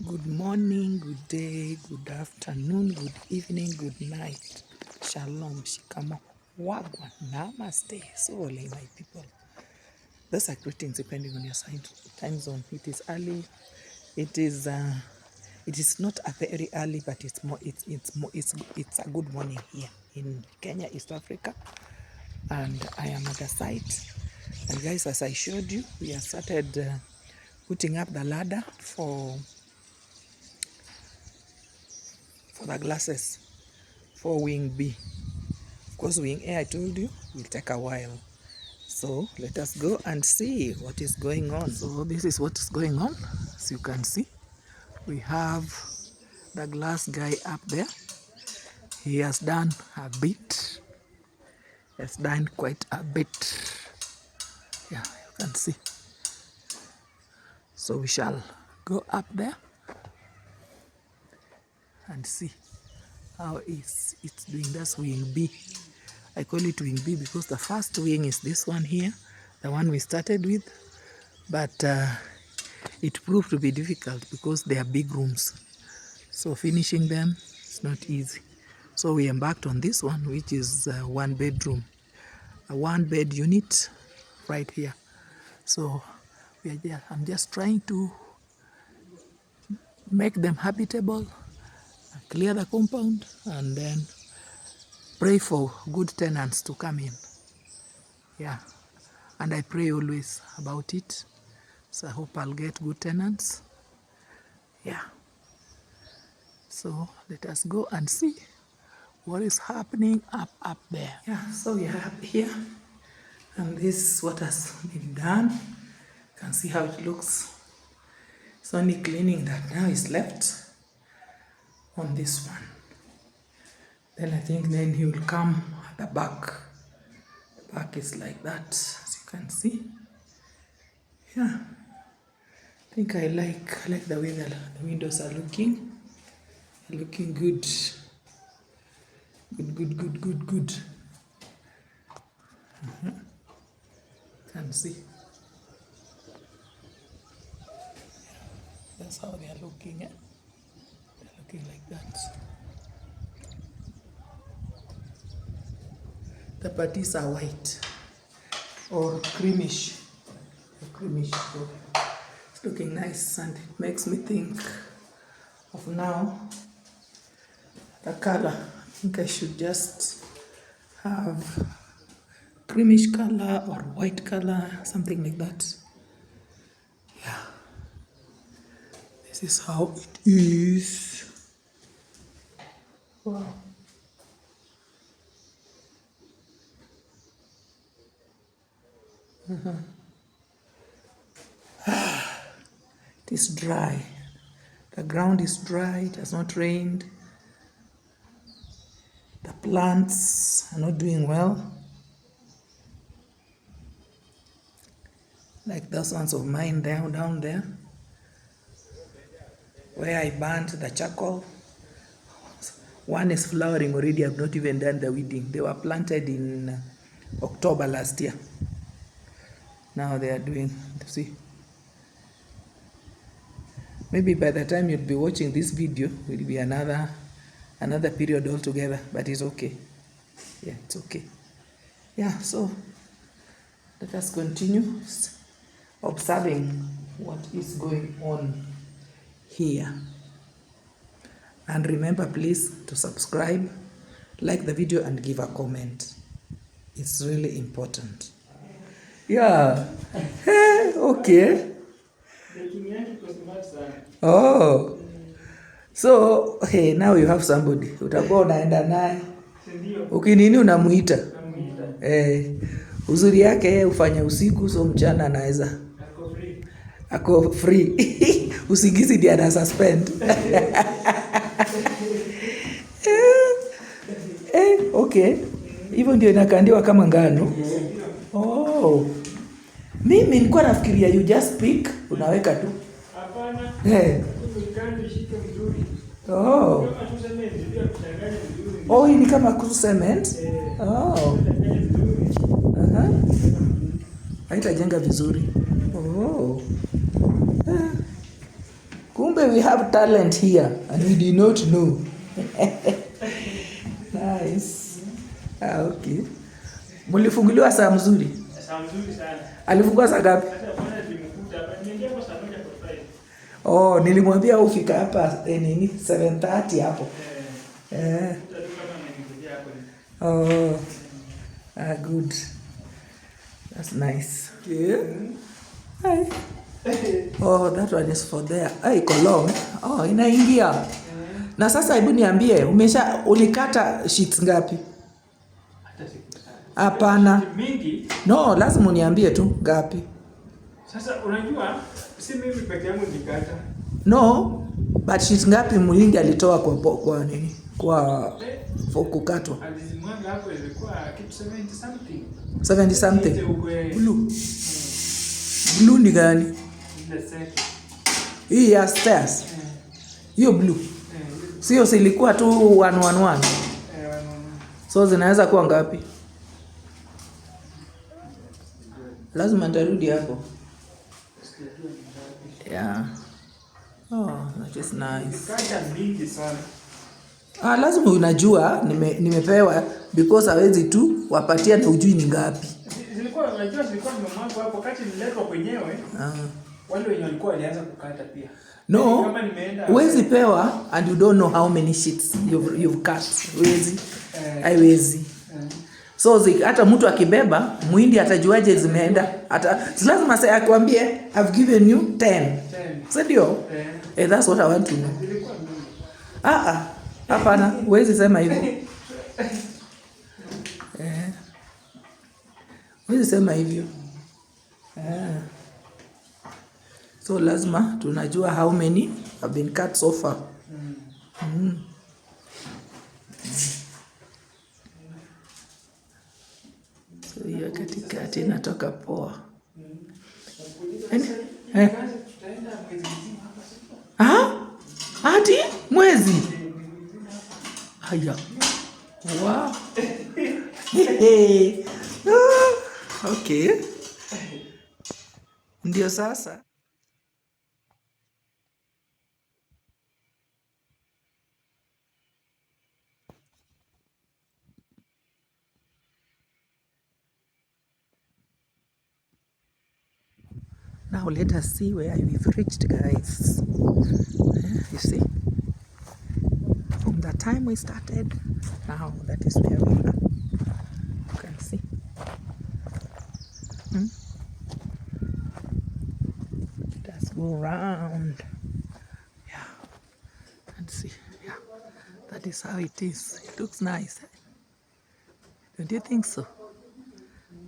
Good morning, good day, good afternoon, good evening, good night. Shalom, shikamo, wagwan, namaste, sole, my people. Those are greetings depending on your time zone. It is early. It is not a very early, but it's a good morning here in Kenya, East Africa, and I am at the site. And guys, as I showed you, we have started putting up the ladder for the glasses for wing B. Of course, wing A, I told you, will take a while. So let us go and see what is going on. So this is what is going on. As you can see, we have the glass guy up there. He has done a bit. He has done quite a bit. Yeah, you can see. So we shall go up there and see how it's doing. That's wing B. I call it wing B because the first wing is this one here, the one we started with, but it proved to be difficult because they are big rooms, so finishing them is not easy. So we embarked on this one, which is a one bed unit right here. So I'm just trying to make them habitable, clear the compound, and then pray for good tenants to come in. Yeah, and I pray always about it. So I hope I'll get good tenants. Yeah. So let us go and see what is happening up there. Yeah, so we are up here. And this is what has been done. You can see how it looks. It's only cleaning that now is left on this one. Then I think then he will come at the back. The back is like that, as you can see. Yeah. I think I like the way the windows are looking. They're looking good. Good. Can see. That's how they are looking. They're looking like that. The patties are white or creamish. So it's looking nice, and it makes me think of now the color. I think I should just have creamish color or white color, something like that. Yeah. This is how it is. Wow. It is dry. The ground is dry. It has not rained. The plants are not doing well. Like those ones of mine down there, where I burnt the charcoal. One is flowering already. I've not even done the weeding. They were planted in October last year. Now they are doing, see. Maybe by the time you'll be watching this video, it will be another period altogether, but it's okay. Yeah, it's okay. Yeah, so let us continue observing what is going on here. And remember, please, to subscribe, like the video, and give a comment. It's really important. Yeah. Okay. Oh. So, hey, now you have somebody. Utakuwa unaenda naye. Ukinini unamuita. Uzuri yake yeye hufanya usiku, so mchana anaweza. Ako free. Usingizi ndiye ana suspend. Okay. Hivyo ndio inakandiwa kama ngano. Oh. Mimi nilikuwa nafikiria you just pick, unaweka tu. Hapana. Oh. Oh, hii ni kama kusu cement. Oh. Haitajenga vizuri. Oh. Kumbe Kumbe we have talent here and we did not know. Nice. Okay. Mulifunguliwa saa mzuri? Saa mzuri sana. Alifungua saa ngapi? Oh, nilimwambia ufika hapa nini 7:30 hapo. Oh. Good. That's nice. Yeah. Hi. Oh, that one is for there. Iko long. Oh, inaingia. Na sasa hebu niambie, ulikata sheets ngapi? Hapana. Mingi. No, lazima uniambie tu ngapi. Sasa unajua si mimi peke yangu nikata. No, but sheets ngapi Mulingi alitoa kwa nini? Kwa kukatwa. Alizimwanga hapo ilikuwa kitu 70 something. 70 something. Blue. Blue ni gani? Ile set. Hii ya stairs. Hiyo blue. Sio silikuwa tu 111. So zinaweza kuwa ngapi? Lazima nitarudi hapo. Yeah. Oh, that is nice. Kata mingi sana. Lazima unajua nimepewa because hawezi tu wapatia na ujui ni ngapi. Zilikuwa unajua zilikuwa nimemwangu hapo wakati niletwa kwenyewe. Wale wenye walikuwa walianza kukata pia. No. Kama nimeenda huwezi pewa and you don't know how many sheets you've cut. Huwezi. Haiwezi. So hata mtu akibeba muhindi atajuaje zimeenda? Hata lazima sasa akwambie I've given you 10. Ndio? That's what I want to know. Hapana, huwezi sema hivyo. Huwezi sema hivyo. So lazima tunajua how many have been cut so far. So hiyo katikati inatoka poa. Hadi mwezi. Haya. Wow. Okay. Ndio sasa. Now let us see where we've reached, guys. You see? From the time we started, now that is where we are. You can see. Let's go around. Yeah. And see. Yeah. That is how it is. It looks nice. Don't you think so?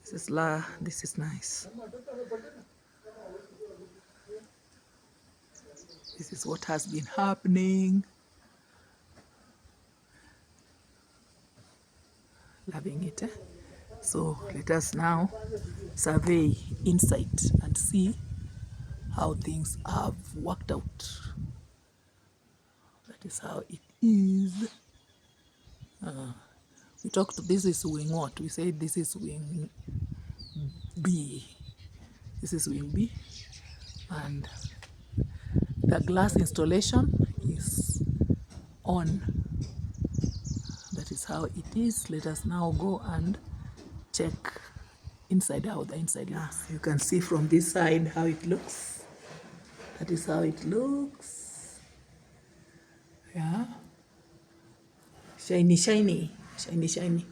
This is nice. This is what has been happening. Loving it. So let us now survey inside and see how things have worked out. That is how it is. We talked, this is wing what? We said this is wing B. This is wing B. And the glass installation is on. That is how it is. Let us now go and check inside how the inside looks. You can see from this side how it looks. That is how it looks. Yeah. Shiny, shiny, shiny, shiny.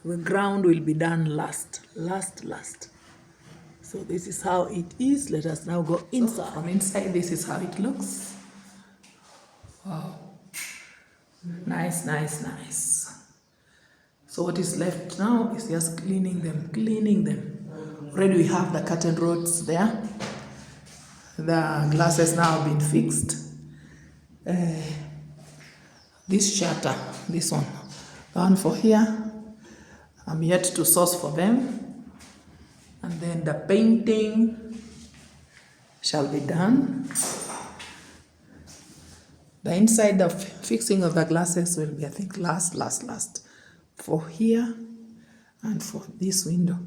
The ground will be done last. So this is how it is. Let us now go inside. From inside, this is how it looks. Wow. Nice, nice, nice. So what is left now is just cleaning them. Already we have the curtain rods there. The glasses now have been fixed. This shutter, this one, the one for here, I'm yet to source for them. And then the painting shall be done. The inside of fixing of the glasses will be, I think, last. For here and for this window.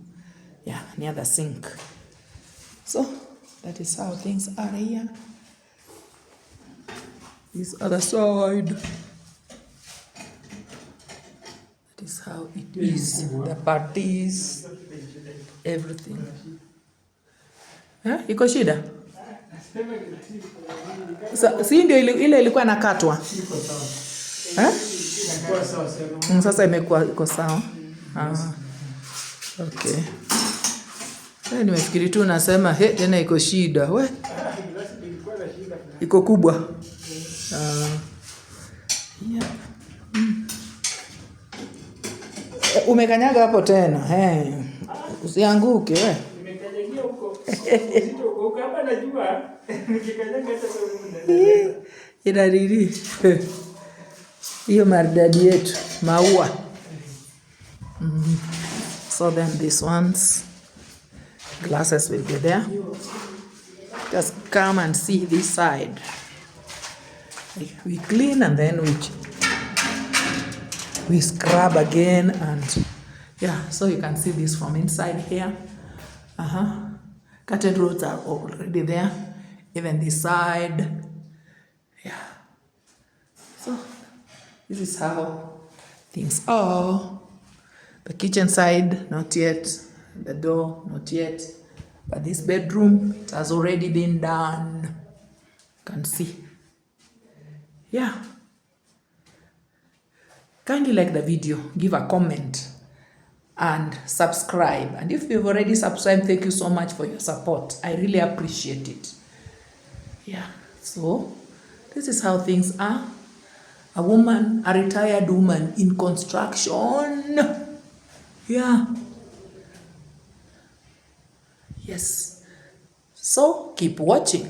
Yeah, near the sink. So, that is how things are here. This other side. That is how it is. The parties, everything. Iko shida? Si ndio ile ilikuwa nakatwa? Sasa imekuwa iko sawa. Okay. Nimefikiri tu nasema tena iko shida. We. Iko kubwa. Yeah. Umekanyaga hapo tena. Usianguke we. Nimekanyagia huko. Uzito uko hapa najua. Nikikanyaga hata wewe inariri. Hiyo maridadi yetu, maua. So then these ones, glasses will be there. Just come and see this side. We clean and then we scrub again, and yeah, so you can see this from inside here. Curtain rods are already there, even this side. Yeah. So this is how things are. The kitchen side, not yet. The door, not yet. But this bedroom, it has already been done. You can see. Yeah. Kindly like the video, give a comment, and subscribe. And if you've already subscribed, thank you so much for your support. I really appreciate it. Yeah. So this is how things are. A woman, a retired woman in construction. Yeah. Yes. So keep watching.